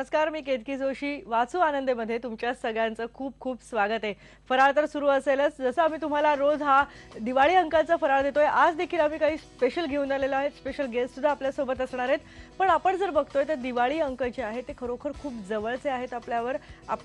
नमस्कार, मी केतकी जोशी. वाचू आनंदेमध्ये तुमच्या सगळ्यांचं खूप खूप स्वागत आहे. फराळ तर सुरू असेलच. जसं आम्ही तुम्हाला रोज हा दिवाळी अंकाचा फराळ देतोय, आज देखील आम्ही काही स्पेशल घेऊन आलेलो आहे. स्पेशल गेस्ट सुद्धा आपल्या सोबत असणार आहेत. पण आपण जर बघतोय तर दिवाळी अंक जे आहे ते खरोखर खूप जवळचे आहेत आपल्यावर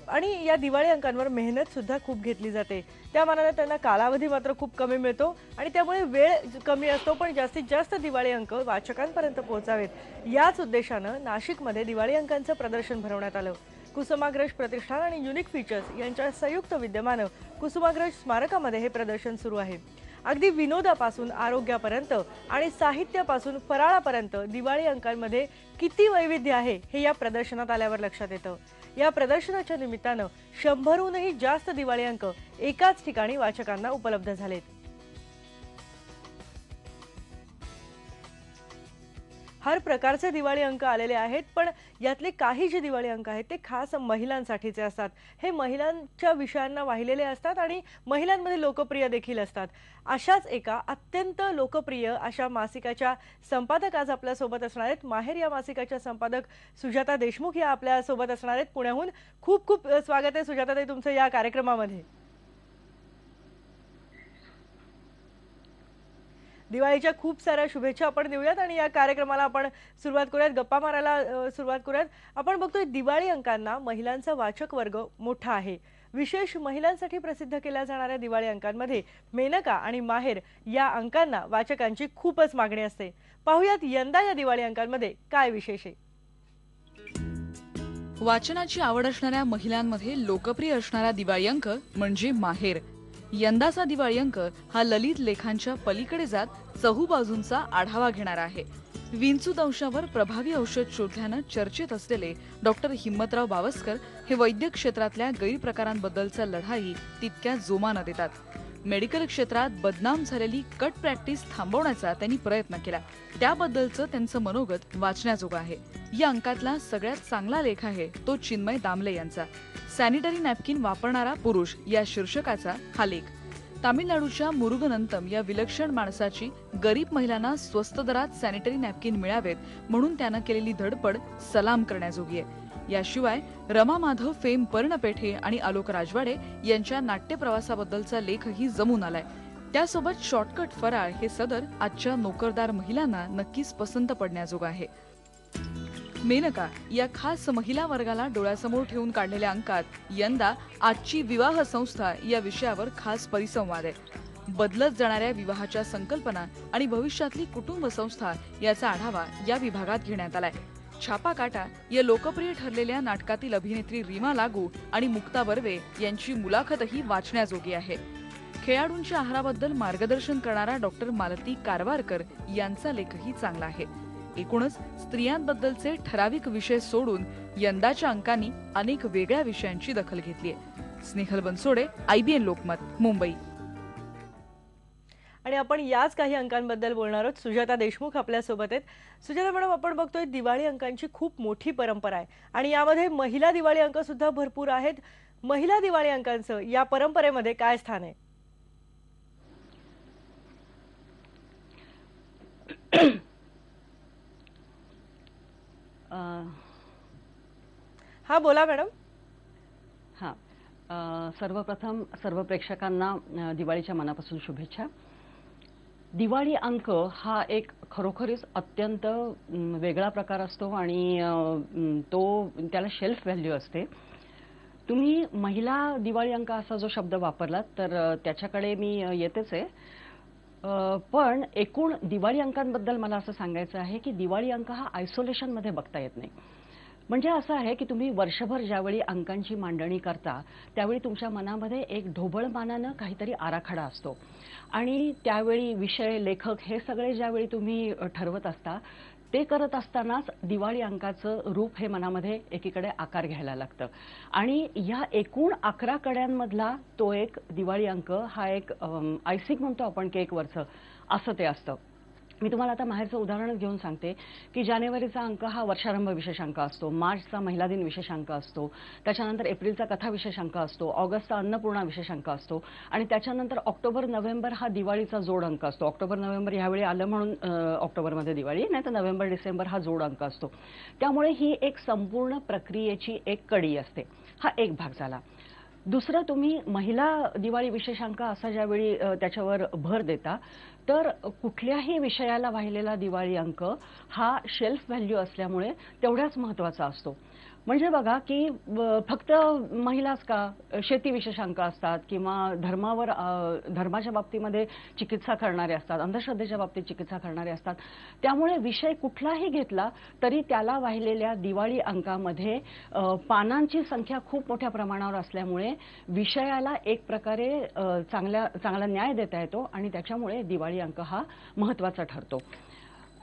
आणि या दिवाळी अंकांवर मेहनत सुद्धा खूप घेतली जाते. त्या मानाने त्यांना कालावधी मात्र खूप कमी मिळतो आणि त्यामुळे वेळ कमी असतो, पण जास्तीत जास्त दिवाळी अंक वाचकांपर्यंत पोहोचावेत याच उद्देशानं नाशिकमध्ये दिवाळी अंकांचं प्रदर्शन भरवण्यात आलं. कुसुमाग्रज प्रतिष्ठान आणि युनिक फीचर्स यांच्या संयुक्त विद्यमानं कुसुमाग्रज स्मारकामध्ये हे प्रदर्शन सुरू आहे. अगदी विनोदापासून आरोग्यापर्यंत आणि साहित्यापासून फराळापर्यंत दिवाळी अंकांमध्ये किती वैविध्य आहे हे या प्रदर्शनात आल्यावर लक्षात येतं. या प्रदर्शनाच्या निमित्तानं 100हूनही जास्त दिवाळी अंक एकाच ठिकाणी वाचकांना उपलब्ध झालेत. हर प्रकारचे दिवाळी अंक आलेले आहेत, पण यातले काही जे दिवाळी अंक आहेत ते खास महिलांसाठीचे असतात. हे महिलांच्या विषयांना वाहिलेले असतात आणि महिलांमध्ये लोकप्रिय देखील असतात. अशाच एका अत्यंत लोकप्रिय अशा मासिकाच्या संपादक आज आपल्या सोबत असणार आहेत. माहेर या मासिकाच्या संपादक सुजाता देशमुख या आपल्या सोबत असणार आहेत पुण्याहून. खूप खूप स्वागत आहे सुजाताताई तुमचं या कार्यक्रमामध्ये. दिवाळीच्या खूप साऱ्या शुभेच्छा आपण देऊयात आणि या कार्यक्रमाला आपण सुरुवात करूयात, गप्पा मारायला सुरुवात करूयात. आपण बघतोय दिवाळी अंकांना महिलांचा वाचक वर्ग मोठा आहे. विशेष महिलांसाठी प्रसिद्ध केल्या जाणाऱ्या दिवाळी अंकांमध्ये मेनका आणि माहेर या अंकांना वाचकांची खूपच मागणी असते. पाहुयात यंदा या दिवाळी अंकांमध्ये काय विशेष आहे. वाचनाची आवड असणाऱ्या महिलांमध्ये लोकप्रिय असणारा दिवाळी अंक म्हणजे माहेर. यंदाचा दिवाळी अंक हा ललित लेखांच्या पलीकडे जात चहूबाजूंचा आढावा घेणार आहे. विंचू दंशावर प्रभावी औषध शोधल्यानं चर्चेत असलेले डॉक्टर हिम्मतराव बावस्कर हे वैद्यक क्षेत्रातल्या गैरप्रकारांबद्दलचा लढाई तितक्या जोमानं देतात. मेडिकल क्षेत्रात बदनाम झालेली कट प्रॅक्टिस थांबवण्याचा त्यांनी प्रयत्न केला. त्याबद्दलचं त्यांचं मनोगत वाचण्याजोगं आहे. या अंकातला सगळ्यात चांगला लेख आहे तो चिन्मय दामले यांचा सॅनिटरी नॅपकिन वापरणारा पुरुष या शीर्षकाचा हा लेख. तामिळनाडूच्या मुरुगनंतम या विलक्षण माणसाची गरीब महिलांना स्वस्त दरात सॅनिटरी नॅपकिन मिळावेत म्हणून त्यानं केलेली धडपड सलाम करण्याजोगी आहे. याशिवाय रमा माधव, फेम पर्णपेठे आणि आलोक राजवाडे यांच्या नाट्य प्रवासाबद्दलचा लेखही जमून आलाय. त्यासोबत शॉर्टकट फराळ हे सदर आजच्या नोकरदार महिलांना नक्कीच पसंत पडण्याजोगं आहे. मेनका या खास महिला वर्गाला डोळ्यासमोर ठेवून काढलेल्या अंकात यंदा आजची विवाह संस्था या विषयावर खास परिसंवाद आहे. बदलत जाणाऱ्या विवाहाच्या संकल्पना आणि भविष्यातली कुटुंब संस्था याचा आढावा या विभागात घेण्यात आलाय. छापा काटा या लोकप्रिय ठरलेल्या नाटकातील अभिनेत्री रीमा लागू आणि मुक्ता बर्वे यांची मुलाखतही वाचण्याजोगी आहे. खेळाडूंच्या आहाराबद्दल मार्गदर्शन करणारा डॉक्टर मालती कारवारकर यांचा लेखही चांगला आहे. एकूणच स्त्रियांबद्दलचे ठराविक विषय सोडून यंदाच्या अंकांनी अनेक वेगळ्या विषयांची दखल घेतली आहे. स्नेहल बनसोडे, IBN लोकमत, मुंबई. आणि आपण याच काही अंकांबद्दल बोलणार आहोत. सुजाता देशमुख आपल्या सोबत आहेत. सुजाता मॅडम, आपण बघतोय दिवाळी अंकांची खूप मोठी परंपरा आहे आणि यामध्ये महिला दिवाळी अंक सुद्धा भरपूर आहेत. महिला दिवाळी अंकांचं या परंपरेमध्ये काय स्थान आहे? हा बोला मॅडम. सर्वप्रथम सर्व प्रेक्षकांना दिवाळीच्या मनापासून शुभेच्छा. दिवाळी अंक हा एक खरोखरीच अत्यंत वेगळा प्रकार असतो आणि त्याला शेल्फ व्हॅल्यू असते. तुम्ही महिला दिवाळी अंक असा जो शब्द वापरलात तर त्याच्याकडे मी येतेच आहे. पण एकूण दिवाळी अंकांबद्दल मला असं सांगायचं आहे की दिवाळी अंक हा आयसोलेशनमध्ये बघता येत नाही. म्हणजे असं आहे की तुम्ही वर्षभर ज्यावेळी अंकांची मांडणी करता त्यावेळी तुमच्या मनामध्ये एक ढोबळमानानं काहीतरी आराखडा असतो आणि त्यावेळी विषय, लेखक हे सगळे ज्यावेळी तुम्ही ठरवत असता ते करत असतानाच दिवाळी अंकाचं रूप हे मनामध्ये एकीकडे आकार घ्यायला लागतं आणि ह्या एकूण 11 कड्यांमधला तो एक दिवाळी अंक हा एक आयसिंग म्हणतो आपण केकवरचं, असं ते असतं. मी तुम्हाला आता माहेरचं उदाहरणच घेऊन सांगते की जानेवारीचा अंक हा वर्षारंभ विशेषांक असतो, मार्चचा महिला दिन विशेषांक असतो, त्याच्यानंतर एप्रिलचा कथा विशेषांक असतो, ऑगस्टचा अन्नपूर्णा विशेषांक असतो आणि त्याच्यानंतर ऑक्टोबर नोव्हेंबर हा दिवाळीचा जोड अंक असतो. ऑक्टोबर नोव्हेंबर ह्यावेळी आलं म्हणून ऑक्टोबरमध्ये दिवाळी, नाही तर नोव्हेंबर डिसेंबर हा जोड अंक असतो. त्यामुळे ही एक संपूर्ण प्रक्रियेची एक कडी असते. हा एक भाग झाला. दुसरं, तुम्ही महिला दिवाळी विशेषांक असा ज्यावेळी त्याच्यावर भर देता, तर कुठल्याही विषयाला वाहिलेला दिवाळी अंक हा शेल्फ व्हॅल्यू असल्यामुळे तेवढाच महत्त्वाचा असतो. म्हणजे बघा की फक्त महिलाच का, शेती विशेषांक असतात किंवा धर्माच्या बाबतीमध्ये चिकित्सा करणारे असतात, अंधश्रद्धेच्या बाबतीत चिकित्सा करणारे असतात. त्यामुळे विषय कुठलाही घेतला तरी त्याला वाहिलेल्या दिवाळी अंकामध्ये पानांची संख्या खूप मोठ्या प्रमाणावर असल्यामुळे विषयाला एक प्रकारे चांगला न्याय देता येतो आणि त्याच्यामुळे दिवाळी अंक हा महत्त्वाचा ठरतो.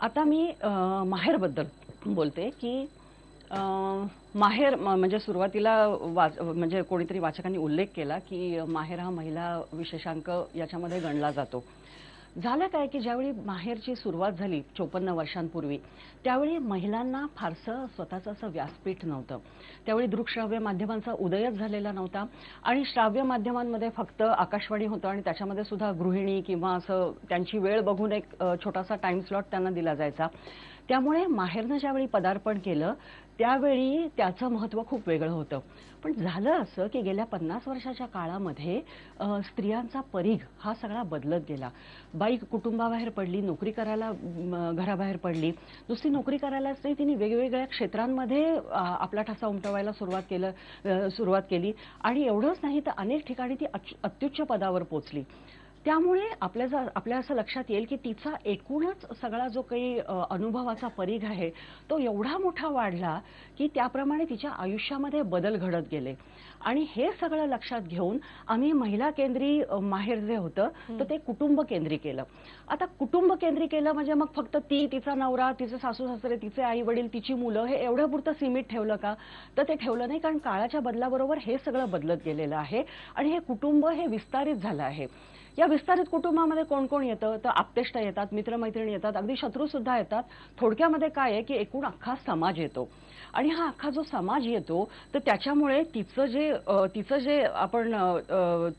आता मी माहेरबद्दल बोलते की माहेर म्हणजे सुरुवातीला म्हणजे कोणीतरी वाचकांनी उल्लेख केला की माहेर हा महिला विशेषांक याच्यामध्ये गणला जातो. झालं काय की ज्यावेळी माहेरची सुरुवात झाली 54 वर्षांपूर्वी, त्यावेळी महिलांना फारसं स्वतःचं असं व्यासपीठ नव्हतं. त्यावेळी दृकश्राव्य माध्यमांचा उदयच झालेला नव्हता आणि श्राव्य माध्यमांमध्ये फक्त आकाशवाणी होतं आणि त्याच्यामध्ये सुद्धा गृहिणी किंवा असं त्यांची वेळ बघून एक छोटासा टाइम स्लॉट त्यांना दिला जायचा. त्यामुळे माहेरनं ज्यावेळी पदार्पण केलं त्यावेळी त्याचं महत्त्व खूप वेगळं होतं. पण झालं असं की गेल्या 50 वर्षाच्या काळामध्ये स्त्रियांचा परीघ हा सगळा बदलत गेला. बाई कुटुंबाबाहेर पडली, नोकरी करायला घराबाहेर पडली. नुसती नोकरी करायलाच नाही, तिने वेगवेगळ्या क्षेत्रांमध्ये आपला ठसा उमटवायला सुरुवात केली आणि एवढंच नाही तर अनेक ठिकाणी ती अत्युच्च पदावर पोचली. त्यामुळे आपल्या असं लक्षात येईल की तिचा एकूणच सगळा जो काही अनुभवाचा परीघ आहे तो एवढा मोठा वाढला की त्याप्रमाणे तिच्या आयुष्यामध्ये बदल घडत गेले. आणि हे सगळं लक्षात घेऊन आम्ही महिला केंद्री माहेर जे होतं तर ते कुटुंब केंद्री केलं. आता कुटुंब केंद्री केलं म्हणजे मग फक्त ती, तिचा नवरा, तिचे सासू सासरे, तिचे आई वडील, तिची मुलं हे एवढं पुरतं सीमित ठेवलं का? तर ते ठेवलं नाही, कारण काळाच्या बदलाबरोबर हे सगळं बदलत गेलेलं आहे आणि हे कुटुंब हे विस्तारित झालं आहे. या विस्तारित कुटुंबामध्ये कोण कोण येतं तर आप्तेष्ट येतात, मित्रमैत्रिणी येतात, अगदी शत्रू सुद्धा येतात. थोडक्यामध्ये काय आहे की एकूण अख्खा समाज येतो आणि हा अख्खा जो समाज येतो तर त्याच्यामुळे तिचं जे आपण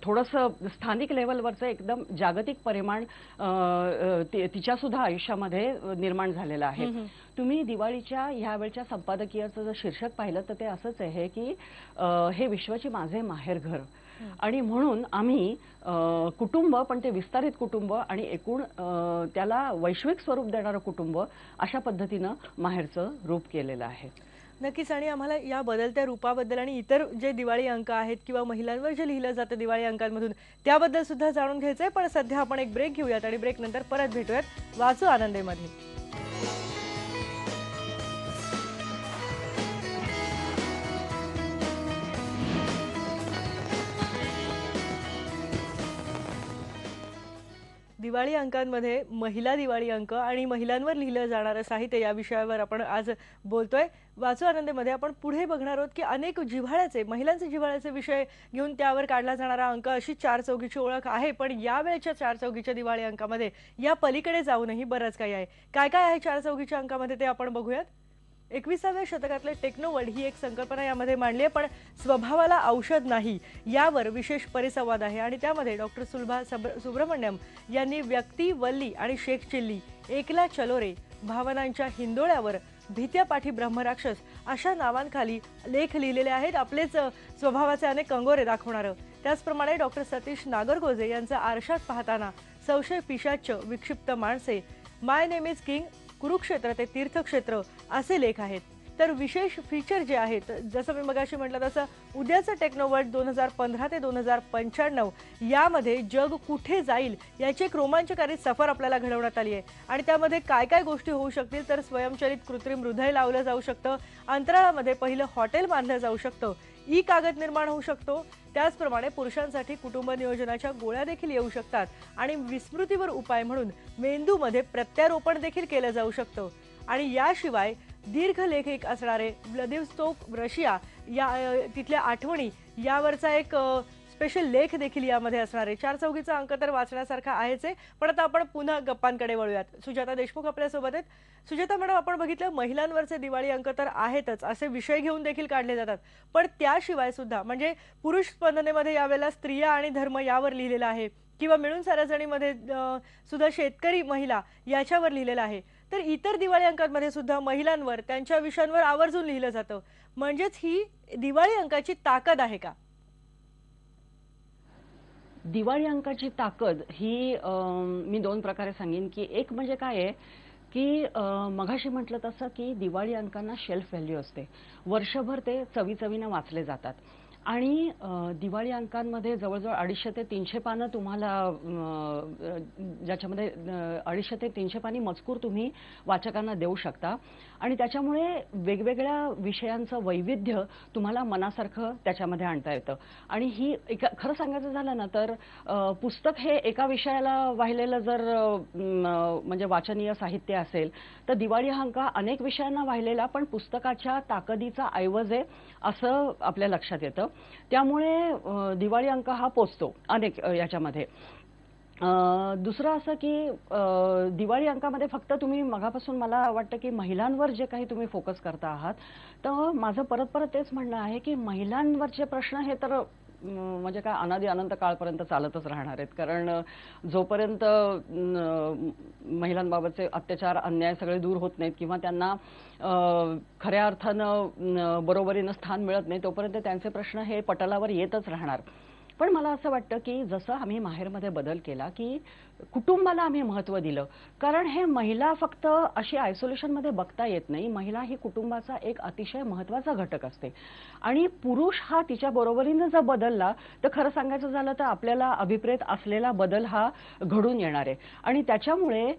थोडंसं स्थानिक लेवलवरचं एकदम जागतिक परिमाण तिच्या सुद्धा आयुष्यामध्ये निर्माण झालेलं आहे. तुम्ही दिवाळीच्या ह्यावेळच्या संपादकीयाचं जर शीर्षक पाहिलं तर ते असंच आहे की हे विश्वाची माझे माहेरघर. आणि म्हणून आम्ही कुटुंब, पण ते विस्तारित कुटुंब आणि एकूण त्याला वैश्विक स्वरूप देणारं कुटुंब अशा पद्धतीनं माहेरचं रूप केलेलं आहे. नक्कीच. आणि आम्हाला या बदलत्या रूपाबद्दल आणि इतर जे दिवाळी अंक आहेत किंवा महिलांवर जे लिहिलं जातं दिवाळी अंकांमधून त्याबद्दल सुद्धा जाणून घ्यायचंय. पण सध्या आपण एक ब्रेक घेऊयात आणि ब्रेक नंतर परत भेटूयात वाचू आनंदेमध्ये. दिवाळी अंकांमध्ये महिला दिवाळी अंक आणि महिलांवर लिहिलं जाणारं साहित्य या विषयावर आपण आज बोलतोय. वाचू आनंदेमध्ये आपण पुढे बघणार आहोत की अनेक महिलांचे जिव्हाळ्याचे विषय घेऊन त्यावर काढला जाणारा अंक, अशी चार चौघीची ओळख आहे. पण यावेळच्या चार चौघीच्या दिवाळी अंकामध्ये या पलीकडे जाऊनही बरंच काही आहे. काय काय आहे चार चौघीच्या अंकामध्ये ते आपण बघूयात. 21व्या शतकातले टेक्नोवर्ल्ड ही एक संकल्पना यामध्ये मांडली आहे. पण स्वभावाला औषध नाही यावर विशेष परिसंवाद आहे आणि त्यामध्ये डॉक्टर सुलभा सुब्रमण्यम यांनी व्यक्ती, वल्ली आणि शेख चिल्ली, एकला चलो रे, भावनांच्या हिंदोळ्यावर, भीत्यापाठी ब्रह्मराक्षस अशा नावांखाली लेख लिहिलेले आहेत. आपलेच स्वभावाचे अनेक कंगोरे दाखवणारं. त्याचप्रमाणे डॉक्टर सतीश नागरगोजे यांचा आरशात पाहताना, संशय पिशाच्च, विक्षिप्त माणसे, माय नेम इज किंग, कुरुक्षेत्र ते तीर्थक्षेत्र असे लेख आहेत. तर विशेष फीचर जे आहेत, जसं मी मगाशी म्हटलं तसं उद्याचं टेक्नोवर्ल्ड 2015 ते 2095 यामध्ये जग कुठे जाईल याची एक रोमांचकारी सफर आपल्याला घडवण्यात आली आहे. आणि त्यामध्ये काय काय गोष्टी होऊ शकतील तर स्वयंचलित कृत्रिम हृदय लावलं जाऊ शकतं, अंतराळामध्ये पहिलं हॉटेल बांधलं जाऊ शकतं, ई कागद निर्माण होऊ शकतो. त्याचप्रमाणे पुरुषांसाठी कुटुंब नियोजनाच्या गोळ्या देखील येऊ शकतात आणि विस्मृतीवर उपाय म्हणून मेंदूमध्ये प्रत्यारोपण देखील केलं जाऊ शकतं. आणि याशिवाय दीर्घलेखिक असणारे व्लादिवोस्तोक रशिया या तिथल्या आठवणी यावरचा एक स्पेशल लेख देखील यामध्ये असणार आहे. 4 चौघीचा अंक तर वाचण्यासारखा आहेच आहे, पण आता आपण पुन्हा गप्पांकडे वळूयात. सुजाता देशमुख आपल्यासोबत आहेत. सुजाता मॅडम, आपण बघितलं महिलांवरचे दिवाळी अंक तर आहेतच, असे विषय घेऊन देखील काढले जातात, पण त्याशिवाय सुद्धा म्हणजे पुरुष स्पंदनेमध्ये यावेळेला स्त्रिया आणि धर्म यावर लिहिलेलं आहे, किंवा मिळून साऱ्याजणीमध्ये सुद्धा शेतकरी महिला याच्यावर लिहिलेलं आहे. तर इतर दिवाळी अंकांमध्ये सुद्धा महिलांवर, त्यांच्या विषयांवर आवर्जून लिहिलं जातं. म्हणजेच ही दिवाळी अंकाची ताकद आहे का? दिवाळी अंकाची ताकद ही मी दोन प्रकारे सांगेन, की एक म्हणजे काय आहे, की मघाशी म्हटलं तसं, की दिवाळी अंकांना शेल्फ व्हॅल्यू असते. वर्षभर ते चवीचवीनं वाचले जातात आणि दिवाळी अंकांमध्ये जवळजवळ 250 ते 300 पानं तुम्हाला ज्याच्यामध्ये 250 ते 300 पानी मजकूर तुम्ही वाचकांना देऊ शकता आणि त्याच्यामुळे वेगवेगळ्या विषयांचं वैविध्य तुम्हाला मनासारखं त्याच्यामध्ये आणता येतं. आणि ही खरं सांगायचं झालं ना तर पुस्तक हे एका विषयाला वाहिलेलं जर म्हणजे वाचनीय साहित्य असेल, तर दिवाळी हा अंक अनेक विषयांना वाहिलेला पण पुस्तकाच्या ताकदीचा ऐवज आहे असं आपल्या लक्षात येतं. त्यामुळे दिवाळी अंक हा पोचतो अनेक याच्यामध्ये. दुसरं असं की दिवाळी अंकामध्ये फक्त तुम्ही मगापासून मला वाटतं की महिलांवर जे काही तुम्ही फोकस करता आहात, तर माझं परत परत तेच म्हणणं आहे की महिलांवरचे प्रश्न हे तर म्हणजे काय अनादी अनंत काळपर्यंत चालतच राहणार आहेत. कारण जोपर्यंत महिलांबाबतचे अत्याचार अन्याय सगळे दूर होत नाहीत किंवा त्यांना खऱ्या अर्थानं बरोबरीनं स्थान मिळत नाही, तोपर्यंत त्यांचे प्रश्न हे पटलावर येतच राहणार. पण मला असं वाटतं की जसं आम्ही माहेरमध्ये बदल केला की कुटुंबाला आम्ही महत्त्व दिलं, कारण हे महिला फक्त अशी आयसोलेशनमध्ये बघता येत नाही. महिला ही कुटुंबाचा एक अतिशय महत्त्वाचा घटक असते आणि पुरुष हा तिच्या बरोबरीनं जर बदलला तर खरं सांगायचं झालं तर आपल्याला अभिप्रेत असलेला बदल हा घडून येणार आहे. आणि त्याच्यामुळे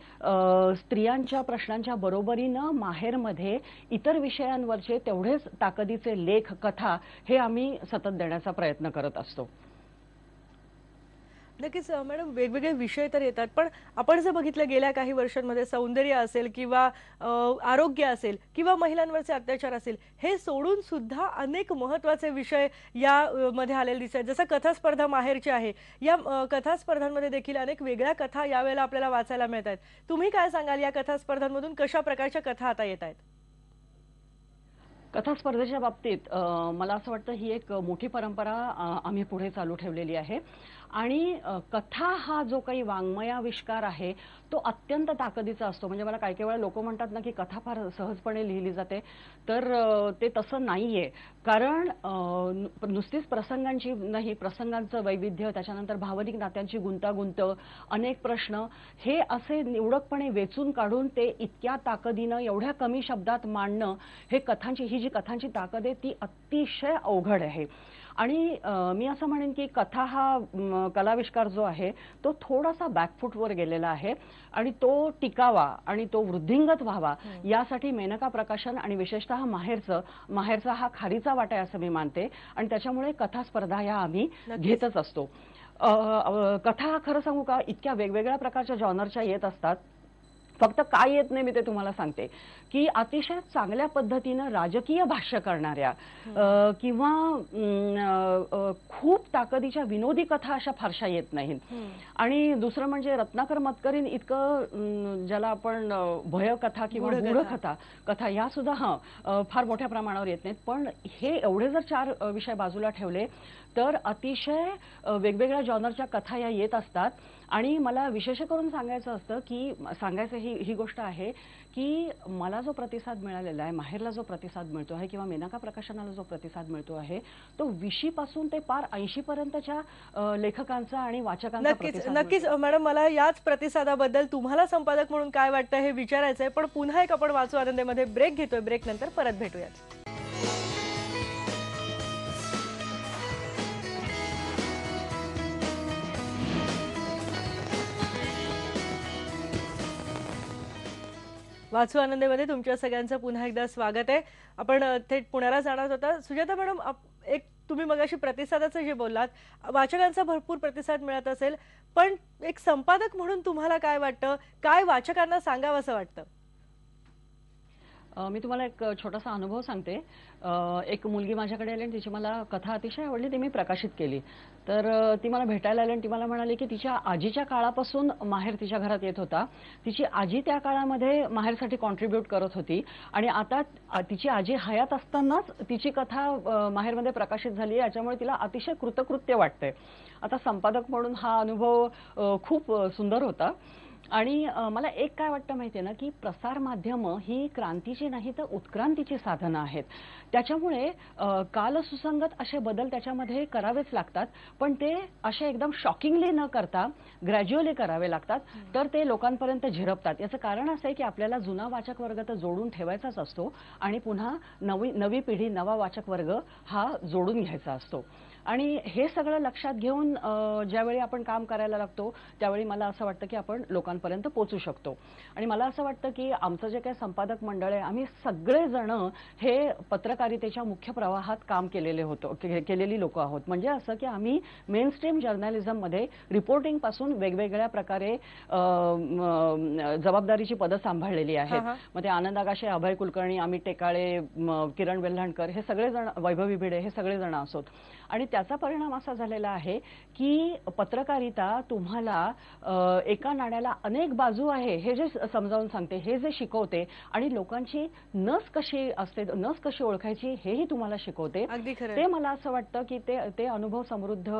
स्त्रियांच्या प्रश्नांच्या बरोबरीनं माहेरमध्ये इतर विषयांवरचे तेवढेच ताकदीचे लेख, कथा हे आम्ही सतत देण्याचा प्रयत्न करत असतो. नक्कीच मॅडम, वेगवेगळे विषय तर येतात, पण आपण जर बघितलं गेल्या काही वर्षांमध्ये सौंदर्य असेल किंवा आरोग्य असेल किंवा महिलांवरचे अत्याचार असेल, हे सोडून सुद्धा अनेक महत्त्वाचे विषय या मध्ये आलेले दिसतात. जसं कथा स्पर्धा माहेरची आहे, या कथा स्पर्धांमध्ये देखील अनेक वेगळ्या कथा यावेळेला आपल्याला वाचायला मिळत आहेत. तुम्ही काय सांगाल, या कथा स्पर्धांमधून कशा प्रकारच्या कथा आता येत आहेत? कथा स्पर्धेच्या बाबतीत मला असं वाटतं ही एक मोठी परंपरा आम्ही पुढे चालू ठेवलेली आहे आणि कथा हा जो काही वाङ्मयाविष्कार आहे तो अत्यंत ताकदीचा असतो. म्हणजे मला काही वेळा लोक म्हणतात ना की कथा फार सहजपणे लिहिली जाते, तर ते तसं नाहीये. कारण नुसतीच प्रसंगांची नाही, प्रसंगांचं वैविध्य, त्याच्यानंतर भावनिक नात्यांची गुंतागुंत, अनेक प्रश्न हे असे निवडकपणे वेचून काढून ते इतक्या ताकदीनं एवढ्या कमी शब्दात मांडणं, हे ही जी कथांची ताकद आहे ती अतिशय अवघड आहे. आणि मी असं म्हणेन की कथा हा कलाविष्कार जो आहे तो थोडासा बॅकफूटवर गेलेला आहे आणि तो टिकावा आणि तो वृद्धिंगत व्हावा यासाठी मेनका प्रकाशन आणि विशेषतः माहेरचा हा खारीचा वाटा आहे असं मी मानते आणि त्याच्यामुळे कथा स्पर्धा या आम्ही घेतच असतो. कथा खरं सांगू का इतक्या वेगवेगळ्या प्रकारच्या जॉनरच्या येत असतात. फक्त काय येत नाही मी ते तुम्हाला सांगते की अतिशय चांगल्या पद्धतीनं राजकीय भाष्य करणाऱ्या किंवा खूप ताकदीच्या विनोदी कथा अशा फारशा येत नाहीत. आणि दुसरं म्हणजे रत्नाकर मतकरीन इतकं ज्याला आपण भयकथा किंवा कथा या सुद्धा फार मोठ्या प्रमाणावर येत नाहीत. पण हे एवढे जर 4 विषय बाजूला ठेवले तर अतिशय वेगवेगळ्या जॉनरच्या कथा या येत असतात. आणि मला विशेष करून सांगायचं असतं की ही गोष्ट आहे की मला जो प्रतिसाद मिळालेला आहे, माहेरला जो प्रतिसाद मिळतो आहे किंवा मेनका प्रकाशनाला जो प्रतिसाद मिळतो आहे, तो 20 पासून ते पार 80 पर्यंतच्या लेखकांचा आणि वाचकांचा प्रतिसाद. नक्कीच मॅडम, मला याच प्रतिसादाबद्दल तुम्हाला संपादक म्हणून काय वाटतं हे विचारायचं आहे. पण पुन्हा एक आपण वाचू आनंदेमध्ये ब्रेक घेतोय. ब्रेक नंतर परत भेटूयात. वाचू आनंदेमध्ये तुमच्या सगळ्यांचं पुन्हा एकदा स्वागत आहे. आपण थेट पुण्याला जाणार होता. सुजाता मॅडम, एक तुम्ही मगाशी प्रतिसादाचं जे बोललात, वाचकांचा भरपूर प्रतिसाद मिळत असेल, पण एक संपादक म्हणून तुम्हाला काय वाटतं, काय वाचकांना सांगावं असं वाटतं? मी तुम्हाला एक छोटासा अनुभव सांगते. एक मुलगी माझ्याकडे आली आणि तिची मला कथा अतिशय आवडली, ती मी प्रकाशित केली. तर ती मला भेटायला आली आणि ती मला म्हणाली की तिच्या आजीच्या काळापासून माहेर तिच्या घरात येत होता. तिची आजी त्या काळामध्ये माहेरसाठी कॉन्ट्रीब्यूट करत होती आणि आता तिची आजी हयात असतानाच तिची कथा माहेरमध्ये प्रकाशित झाली, याच्यामुळे तिला अतिशय कृतकृत्य वाटतंय. आता संपादक म्हणून हा अनुभव खूप सुंदर होता. आणि मला एक काय वाटतं माहिती आहे ना, की प्रसार माध्यमं ही क्रांतीची नाही तर उत्क्रांतीची साधनं आहेत. त्याच्यामुळे कालसुसंगत असे बदल त्याच्यामध्ये करावेच लागतात, पण ते असे एकदम शॉकिंगली न करता ग्रॅज्युअली करावे लागतात, तर ते लोकांपर्यंत झिरपतात. याचं कारण असं आहे की आपल्याला जुना वाचक वर्ग तर जोडून ठेवायचाच असतो आणि पुन्हा नवी पिढी, नवा वाचक वर्ग हा जोडून घ्यायचा असतो. आणि हे सगळं लक्षात घेऊन ज्यावेळी आपण काम करायला लागतो, त्यावेळी मला असं वाटतं की आपण लोकांपर्यंत पोहोचू शकतो. आणि मला असं वाटतं की आमचं जे काही संपादक मंडळ आहे, आम्ही सगळेजण हे पत्रकारितेच्या मुख्य प्रवाहात काम केलेली लोक आहोत. म्हणजे असं की आम्ही मेनस्ट्रीम जर्नलिझममध्ये रिपोर्टिंगपासून वेगवेगळ्या प्रकारे जबाबदारीची पदं सांभाळलेली आहेत. मग ते आनंद आगाशे, अभय कुलकर्णी, अमित टेकाळे, किरण वेल्हाणकर, हे सगळेजण, वैभवी भिडे, हे सगळेजण असोत. आणि त्याचा परिणाम असा झालेला आहे की पत्रकारिता तुम्हाला एका नाण्याला अनेक बाजू आहे हे जे समजावून सांगते, हे जे शिकवते आणि लोकांची नस कशी असते, नस कशी ओळखायची हेही तुम्हाला शिकवते. ते मला असं वाटतं की ते अनुभव समृद्ध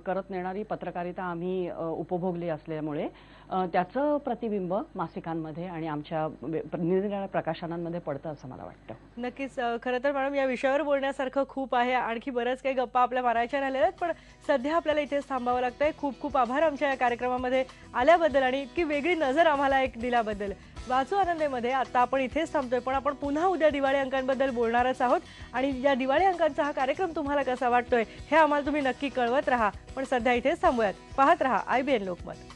करत नेणारी पत्रकारिता आम्ही उपभोगली असल्यामुळे त्याचं प्रतिबिंब मासिकांमध्ये आणि आमच्या निरनिराळ्या प्रकाशनांमध्ये पडतं असं मला वाटतं. नक्कीच. खरं तर मॅडम, या विषयावर बोलण्यासारखं खूप आहे. आणखी बरंच काही गप्पा आपल्या मारायच्या राहिलेल्या आहेत, पण सध्या आपल्याला इथेच थांबावं लागतंय. खूप खूप आभार आमच्या या कार्यक्रमामध्ये आल्याबद्दल आणि इतकी वेगळी नजर आम्हाला एक दिल्याबद्दल. वाचू आनंदेमध्ये आता आपण इथेच थांबतोय, पण आपण पुन्हा उद्या दिवाळी अंकांबद्दल बोलणारच आहोत. आणि या दिवाळी अंकांचा हा कार्यक्रम तुम्हाला कसा वाटतोय हे आम्हाला तुम्ही नक्की कळवत राहा. पण सध्या इथेच थांबूयात. पाहत राहा IBN लोकमत.